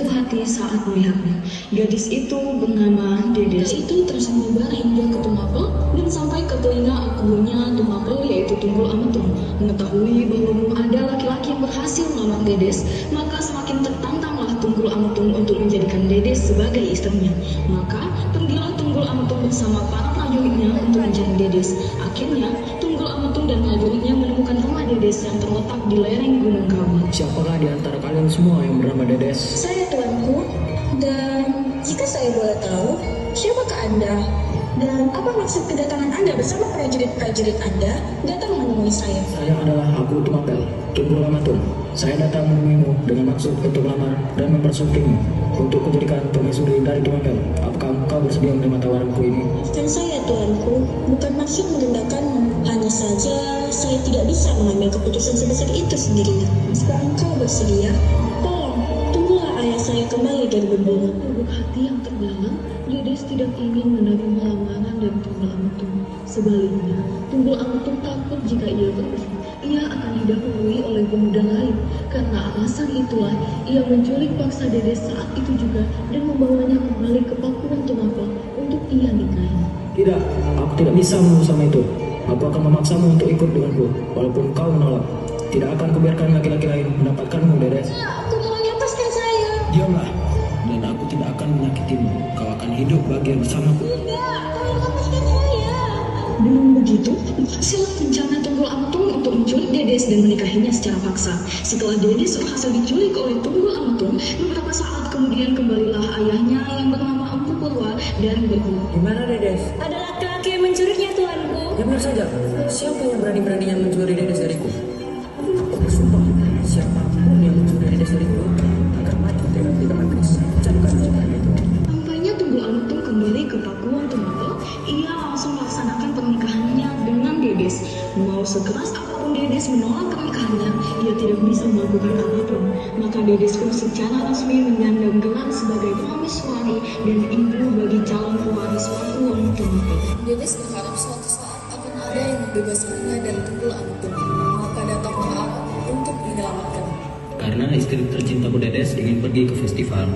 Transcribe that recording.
jatuh hati saat melihatnya. Gadis itu bernama Dedes. Itu terus menyebar hingga ke Tumapel dan sampai ke telinga akunya Tumapel, yaitu Tunggul Ametung. Mengetahui bahwa belum ada laki-laki yang berhasil melamar Dedes, maka semakin tertantanglah Tunggul Ametung untuk menjadikan Dedes sebagai istrinya. Maka pergilah Tunggul Ametung bersama para prajuritnya untuk mencari Dedes. Akhirnya Tunggul Ametung dan prajuritnya menemukan rumah Dedes yang terletak di lereng Gunung Kawi. Siapakah di antara kalian semua yang bernama Dedes? Saya, tuanku. Dan jika saya boleh tahu, siapakah Anda? Dan apa maksud kedatangan Anda bersama prajurit-prajurit Anda datang menemui saya? Saya adalah Aku Tumapel, Tunggul Ametung. Saya datang menemuimu dengan maksud untuk melamar dan mempersuntingmu untuk menjadikan permaisuri dari Tumapel. Apakah kau bersedia menerima tawaranku ini? Maafkan saya, tuanku. Bukan maksud merendahkanmu. Hanya saja saya tidak bisa mengambil keputusan sebesar itu sendirian. Jika engkau bersedia, tolong tunggulah ayah saya kembali dari berburu. Lubuk hati yang terdalam, Dedes tidak ingin menerima lamaran dari Tunggul Ametung. Sebaliknya, Tunggul Ametung takut jika ia pergi, ia akan didahului oleh pemuda lain. Karena alasan itulah, ia menculik paksa Dedes saat itu juga dan membawanya kembali ke Pakuan Tumapel untuk ia nikahi. Tidak, aku tidak bisa menunggu sama itu. Aku akan memaksamu untuk ikut denganku, walaupun kau menolak. Tidak akan kubiarkan laki-laki lain mendapatkanmu, Dedes. Aku mau lepaskan saya. Diamlah, dan aku tidak akan menyakitimu. Kau akan hidup bahagia bersamaku. Tidak, tolong lepaskan saya. Dengan begitu, berhasillah rencana Tunggul Ametung untuk menculik Dedes dan menikahinya secara paksa. Setelah Dedes berhasil diculik oleh Tunggul Ametung, beberapa saat kemudian kembalilah ayahnya yang bernama Empu Purwa dari berburu. Di mana Dedes? Ada laki-laki yang mencurinya, tuanku. Ya benar saja. Siapa yang berani-beraninya mencuri Dedes dariku? Aku bersumpah, siapapun yang mencuri Dedes dariku akan mati dengan tindakan keras. Camkan jangan itu. Sampainya Tunggul Ametung kembali ke Pakuan Tumapel, ia langsung melaksanakan pernikahannya dengan Dedes. Mau sekeras apapun Dedes menolak pernikahannya, ia tidak bisa melakukan apapun. Maka Dedes pun secara resmi menyandang gelar sebagai prameswari dan ibu bagi calon pewaris Pakuan Tumapel. Dedes berharap suatu saat akan ada yang membebaskannya dari Tunggul Ametung. Maka datanglah Ara untuk menyelamatkan. Karena istri tercintaku Dedes ingin pergi ke festival,